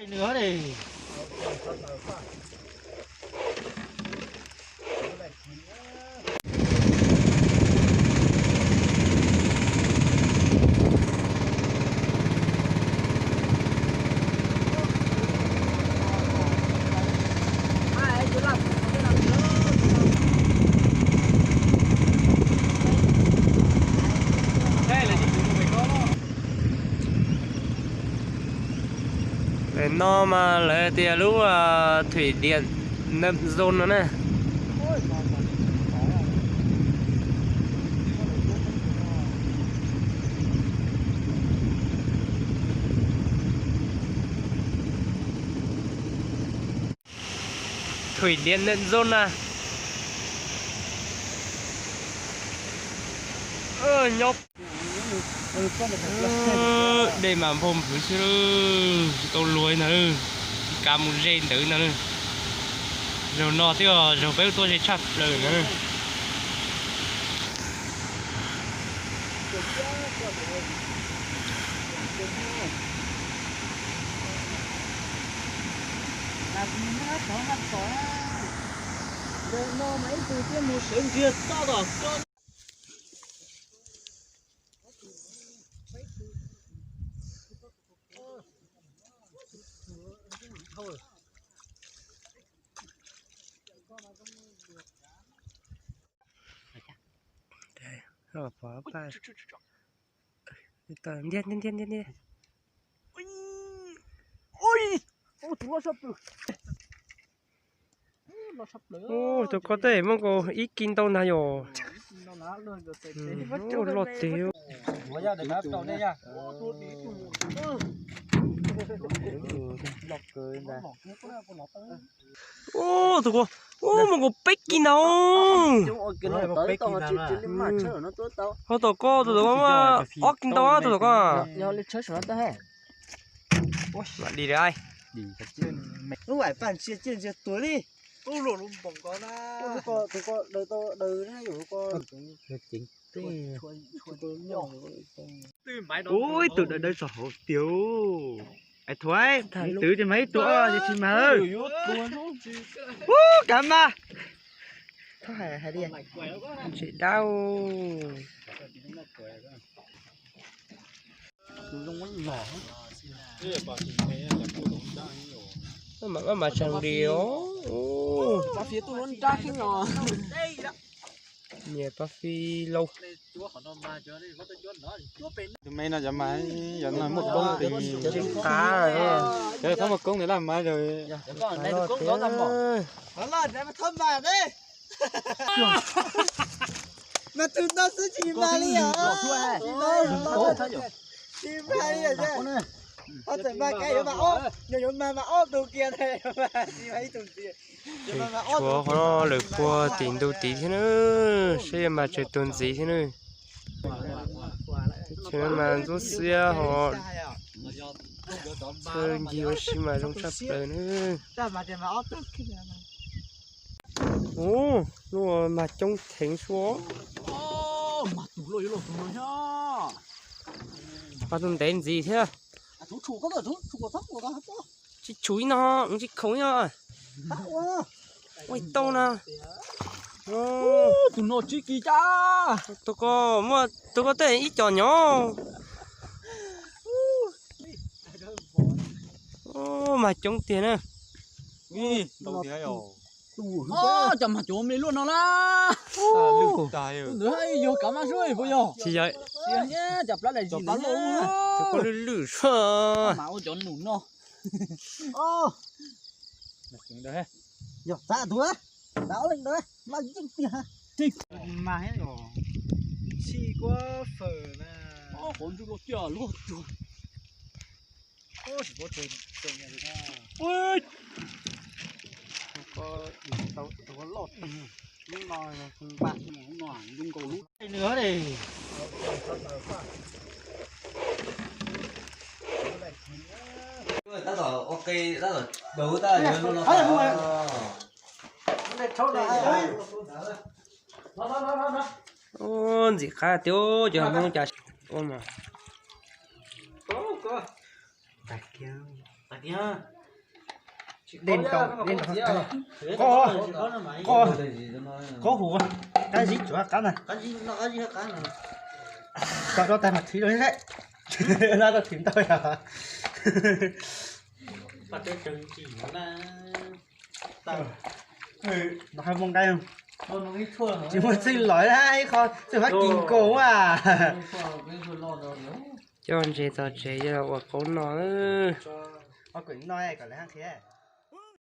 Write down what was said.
nữa đi. Để nó mà lấy tiền lúc thủy điện nậm dồn nữa này. Thủy điện nậm dồn à. Nhóc. Đây mà hôm thứ chứ câu lùi nữa cả một rên tử nữa rồi nó thì rồi bây tôi sẽ chặt rồi nữa Nó mấy từ kia một sớm kia to rồi. rồi phá bài tờ điên Ôi tụi nó sắp được. ô tôi có thể mà có ít kinh đâu nào rồi lọt tiêu ô tụi con ô mà có bích kinh đâu họ tụi con mà ốc kinh đâu á tụi con bạn đi đây lúc phải bàn chia chia tối đi. Ô lỗ luôn bỏng con á. Tụi con đời nó hiểu con. Ôi tụi đời đời sổ tiêu ai thoái tứ cho mấy tụi chị mà ơi cảm mà Thôi hay đi. chị đau mà chẳng điều Ba phía tôi muốn ra khi nhỏ. nhẹ ba phi lâu mấy nó giảm máy giảm là một công thì cá rồi thế có một công để làm máy rồi Còn đây cũng có tầm bỏ. Nó là để mà thơm vào đi. Mà từ đó cứ chìm vào đi à. Chìm vào đi à chứ. Họ phải ba cái mà ốp, nhiều mà ốp đầu kia này mà đi mấy tuần tiền. chúa nó được qua tiền đầu tí thế nữa xem mà chơi tuần gì thế nữa cho nên mà rút xe họ chơi nhiều xí mà trong sắp tới nữa ô nó mà trong thánh xuống Mặt tủ lôi nhá. mà tuần đến gì thế Chủ có được chủ có thấp của nó hấp. chị chuối nó chị khấu nhá ôi to nào Tụi nó chỉ kỳ cha. tôi có thể ít trò nhỏ ô mà trống tiền à đi đâu thì rồi chầm hạt chôm đi luôn nó la. lưng tài rồi Nữa hay vô cả má rồi vô vô. chị vậy Tiền nhé, chập lá này gì nữa. tôi có lử sợ Máu chọn nụ nó. Ô. đấy Vô, ra thua. Đảo lên đấy. Mà chính tiền hả? Chính. Mà hết rồi. Chi quá phở nè. Ô, hồn chú lột chờ luôn. Ô, chỉ có tiền này thôi. Ui. Có lột. Nhưng mà bạn nó dùng cầu lút nữa đi. Ta rồi ok ta rồi đủ ta rồi nó ô gì khá tiêu giờ không trả ôm mà Đền tổng có hủ cái gì chỗ cá này có tay mặt thí đấy đấy ra được thím tôi à nó hay mong đây không chỉ muốn xin lỗi đấy con sự phát kinh cố à cho anh chị tao chị cho là con nó con quỷ nói còn lại hàng thế